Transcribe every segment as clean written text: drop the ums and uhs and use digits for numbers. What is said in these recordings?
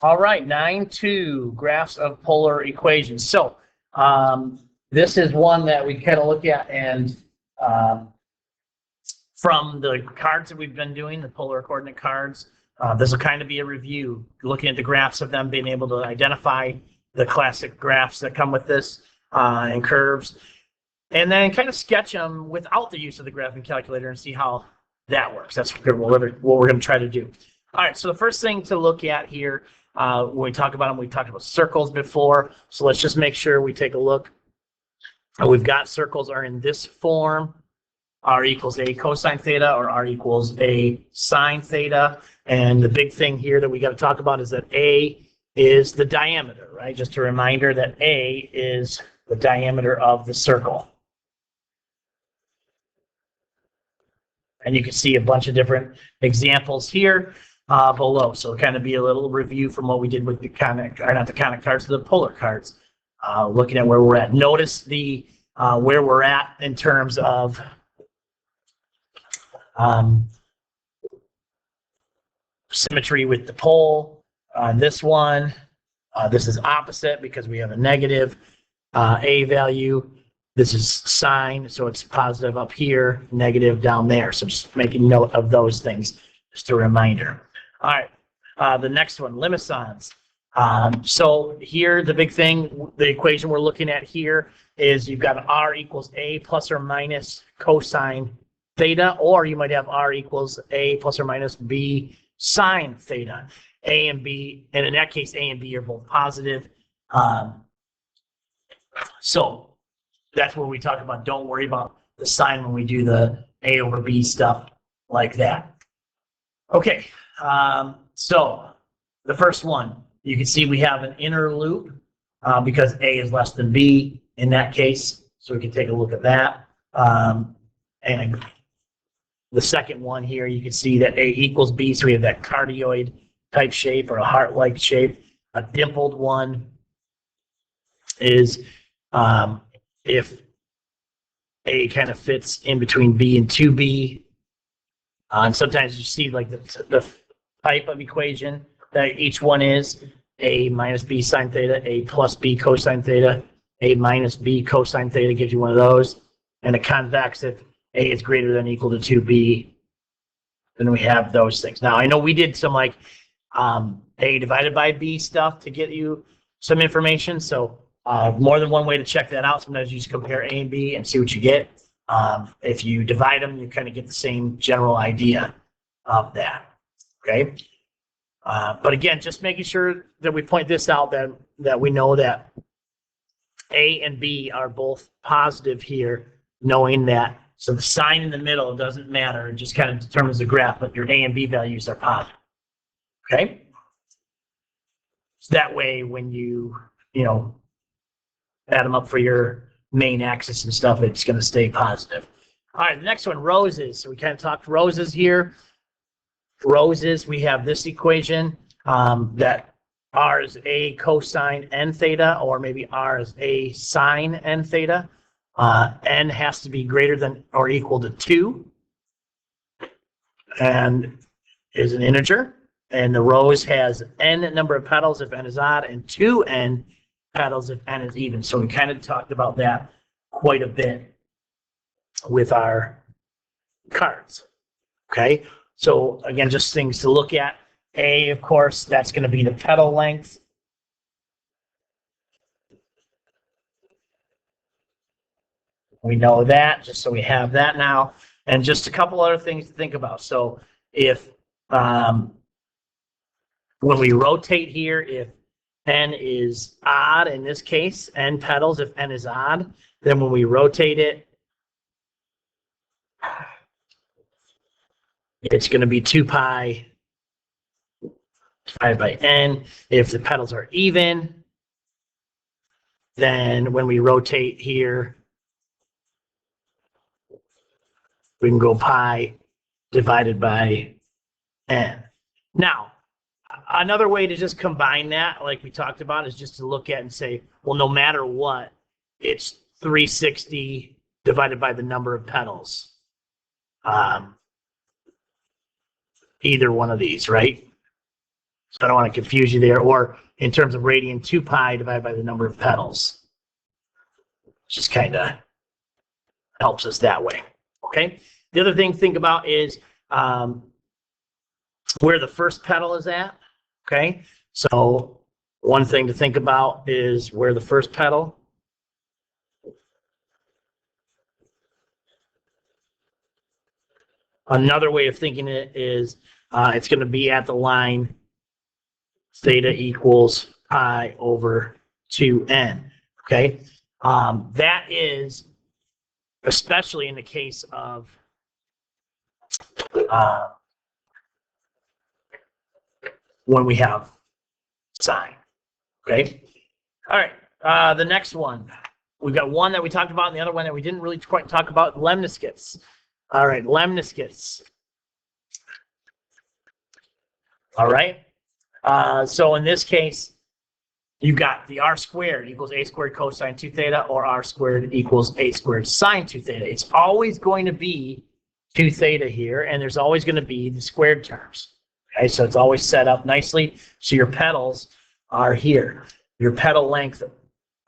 All right, 9.2, graphs of polar equations. So this is one that we kind of look at, and from the cards that we've been doing, the polar coordinate cards, this will kind of be a review, looking at the graphs of them, being able to identify the classic graphs that come with this and curves, and then kind of sketch them without the use of the graphing calculator and see how that works. That's what we're going to try to do. All right, so the first thing to look at here, when we talk about them, we talked about circles before, so let's just make sure we take a look. We've got circles are in this form, r equals a cosine theta or r equals a sine theta. And the big thing here that we got to talk about is that a is the diameter, right? Just a reminder that a is the diameter of the circle. And you can see a bunch of different examples here below. So it'll kind of be a little review from what we did with the conic, or not the conic cards, the polar cards, looking at where we're at. Notice the where we're at in terms of symmetry with the pole. On this one, this is opposite because we have a negative a value. This is sine, so it's positive up here, negative down there. So just making note of those things, just a reminder. All right, the next one, limicons. So here, the big thing, the equation we're looking at here is you've got r equals a plus or minus cosine theta, or you might have r equals a plus or minus b sine theta. A and b, and in that case, a and b are both positive. So that's where we talk about don't worry about the sign when we do the a over b stuff like that. Okay, so the first one, you can see we have an inner loop because a is less than b in that case. So we can take a loop at that. And the second one here, you can see that a equals b, so we have that cardioid type shape or a heart-like shape. A dimpled one is if a kind of fits in between b and 2b. And sometimes you see like the type of equation that each one is a minus b sine theta, a plus b cosine theta, a minus b cosine theta gives you one of those. And a convex if a is greater than or equal to 2b, then we have those things. Now, I know we did some like a divided by b stuff to get you some information. So more than one way to check that out. Sometimes you just compare a and b and see what you get. If you divide them, you kind of get the same general idea of that. Okay. But again, just making sure that we point this out, that we know that a and b are both positive here, knowing that. So the sign in the middle doesn't matter. It just kind of determines the graph, but your a and b values are positive. Okay. So that way, when you add them up for your main axis and stuff, it's going to stay positive. All right, the next one, roses. So we kind of talked roses here. Roses, we have this equation that r is a cosine n theta, or maybe r is a sine n theta. N has to be greater than or equal to 2 and is an integer. And the rose has n number of petals if n is odd and 2n petals if n is even. So we kind of talked about that quite a bit with our cards. Okay, so again, just things to look at. A, of course, that's going to be the petal length. We know that, just so we have that now. And just a couple other things to think about. So if when we rotate here, if n is odd, in this case, n petals, if n is odd, then when we rotate it, it's going to be 2 pi divided by n. If the petals are even, then when we rotate here, we can go pi divided by n. Now, another way to just combine that, like we talked about, is just to look at and say, well, no matter what, it's 360 divided by the number of petals. Either one of these, right? So I don't want to confuse you there. Or in terms of radian, 2 pi divided by the number of petals. Just kind of helps us that way. Okay. The other thing to think about is where the first petal is at. Okay. So one thing to think about is where the first petal. Another way of thinking it is it's going to be at the line theta equals pi over 2n. Okay. That is especially in the case of when we have sine. Okay. All right. The next one. We've got one that we talked about and the other one that we didn't really quite talk about, lemniscates. All right, lemniscates. All right. So in this case, you've got the r squared equals a squared cosine 2 theta, or r squared equals a squared sine 2 theta. It's always going to be 2 theta here, and there's always going to be the squared terms. Okay, so it's always set up nicely. So your petals are here. Your petal length,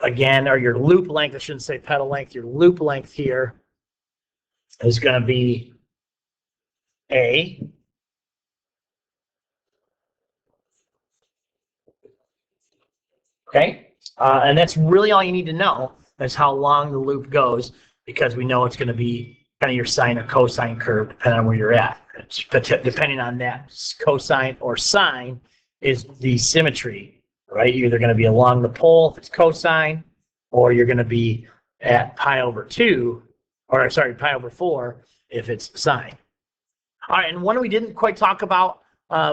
again, or your loop length, I shouldn't say petal length, your loop length here is going to be A. Okay, and that's really all you need to know is how long the loop goes, because we know it's going to be kind of your sine or cosine curve depending on where you're at. Depending on that cosine or sine is the symmetry, right? You're either going to be along the pole if it's cosine, or you're going to be at pi over 2, or sorry, pi over 4 if it's sine. All right, and one we didn't quite talk about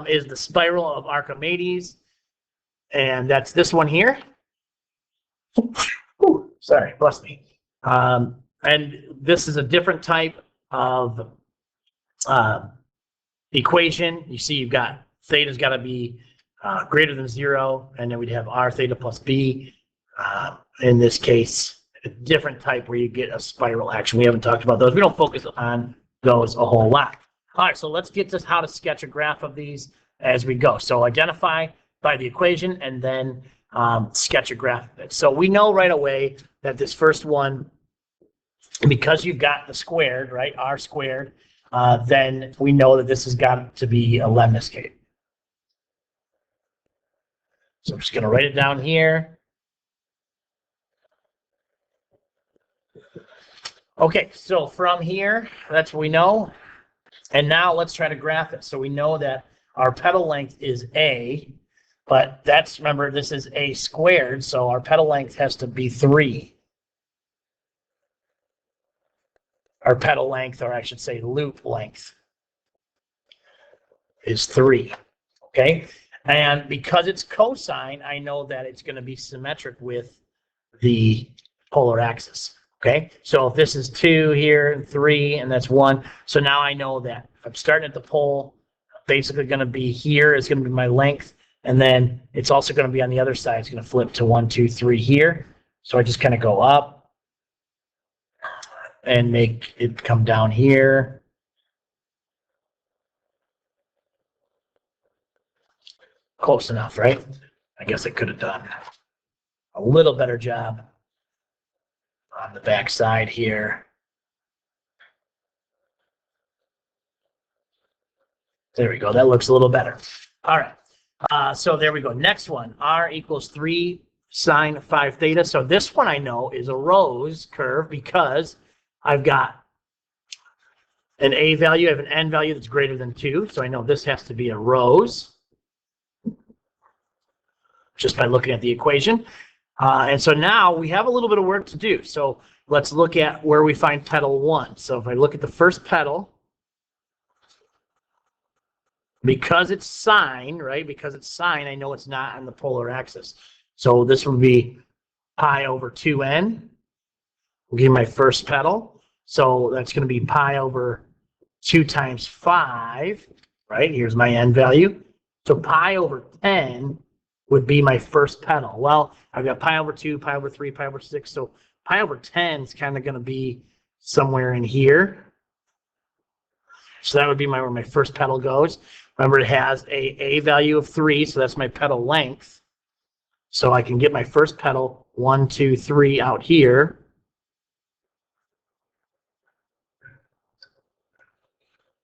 is the spiral of Archimedes, and that's this one here. Ooh, sorry, bless me. And this is a different type of equation. You see you've got theta's got to be greater than 0, and then we'd have r theta plus b. In this case, a different type where you get a spiral action. We haven't talked about those. We don't focus on those a whole lot. All right, so let's get to how to sketch a graph of these as we go. So identify by the equation and then sketch a graph of it. So we know right away that this first one, because you've got the squared, right, r squared, then we know that this has got to be a lemniscate. So I'm just going to write it down here. Okay, so from here, that's what we know. And now let's try to graph it. So we know that our petal length is A, but that's, remember, this is A squared, so our petal length has to be 3. Our petal length, or I should say loop length, is 3, okay? And because it's cosine, I know that it's going to be symmetric with the polar axis. Okay, so if this is 2 here and 3 and that's 1, so now I know that if I'm starting at the pole, basically going to be here is going to be my length, and then it's also going to be on the other side. It's going to flip to 1, 2, 3 here. So I just kind of go up and make it come down here. Close enough, right? I guess I could have done a little better job on the back side here. There we go. That looks a little better. All right. So there we go. Next one, r equals 3 sine 5 theta. So this one I know is a rose curve because I've got an a value, I have an n value that's greater than 2. So I know this has to be a rose just by looking at the equation. And so now we have a little bit of work to do. So let's look at where we find petal 1. So if I look at the first petal, because it's sine, right? Because it's sine, I know it's not on the polar axis. So this would be pi over 2n. We'll give my first petal. So that's going to be pi over 2 times 5, right? Here's my n value. So pi over 10 would be my first petal. Well, I've got pi over 2, pi over 3, pi over 6. So pi over 10 is kind of going to be somewhere in here. So that would be where my first petal goes. Remember, it has a value of 3, so that's my pedal length. So I can get my first pedal, 1, 2, 3 out here.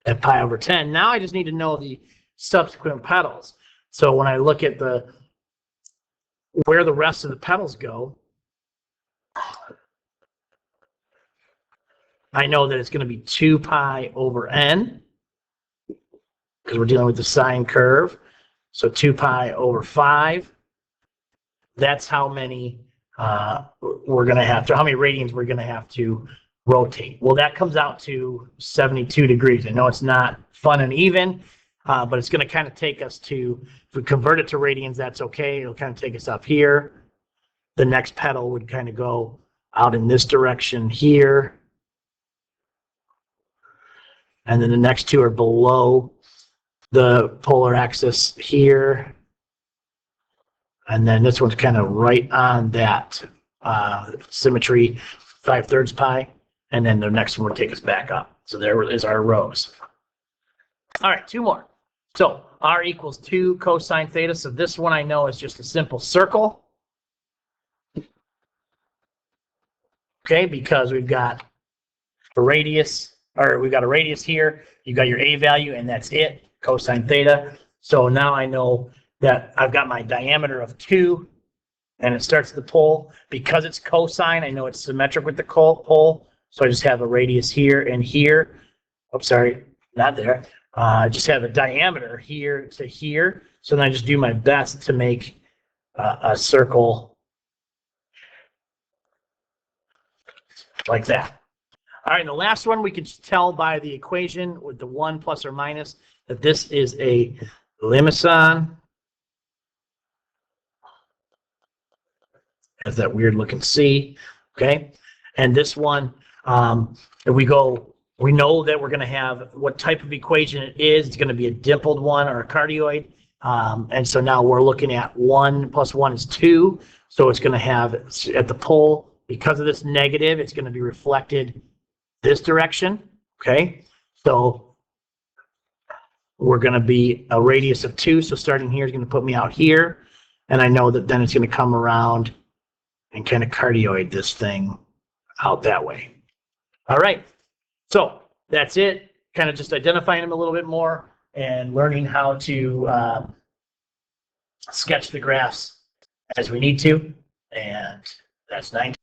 At pi over 10. Now I just need to know the subsequent pedals. So when I look at where the rest of the pedals go, I know that it's going to be 2 pi over n, because we're dealing with the sine curve. So 2 pi over 5. That's how many we're going to have to, how many radians we're going to have to rotate. Well, that comes out to 72 degrees. I know it's not fun and even, but it's going to kind of take us to, if we convert it to radians, that's okay. It'll kind of take us up here. The next pedal would kind of go out in this direction here. And then the next two are below the polar axis here. And then this one's kind of right on that symmetry, 5/3 pi. And then the next one will take us back up. So there is our rows. All right, 2 more. So r equals 2 cosine theta. So this one I know is just a simple circle. Okay, because we've got a radius, or we've got a radius here. You got your a value, and that's it, cosine theta. So now I know that I've got my diameter of 2, and it starts at the pole. Because it's cosine, I know it's symmetric with the pole. So I just have a radius here and here. Oops, sorry, not there. I just have a diameter here to here. So then I just do my best to make a circle like that. All right, and the last one, we can tell by the equation with the 1 plus or minus that this is a limison. Has that weird looking C, okay? And this one, if we go, we know that we're going to have what type of equation it is. It's going to be a dimpled one or a cardioid. And so now we're looking at 1 plus 1 is 2. So it's going to have at the pole, because of this negative, it's going to be reflected this direction, okay? So we're going to be a radius of 2. So starting here is going to put me out here. And I know that then it's going to come around and kind of cardioid this thing out that way. All right, so that's it. Kind of just identifying them a little bit more and learning how to sketch the graphs as we need to. And that's 9.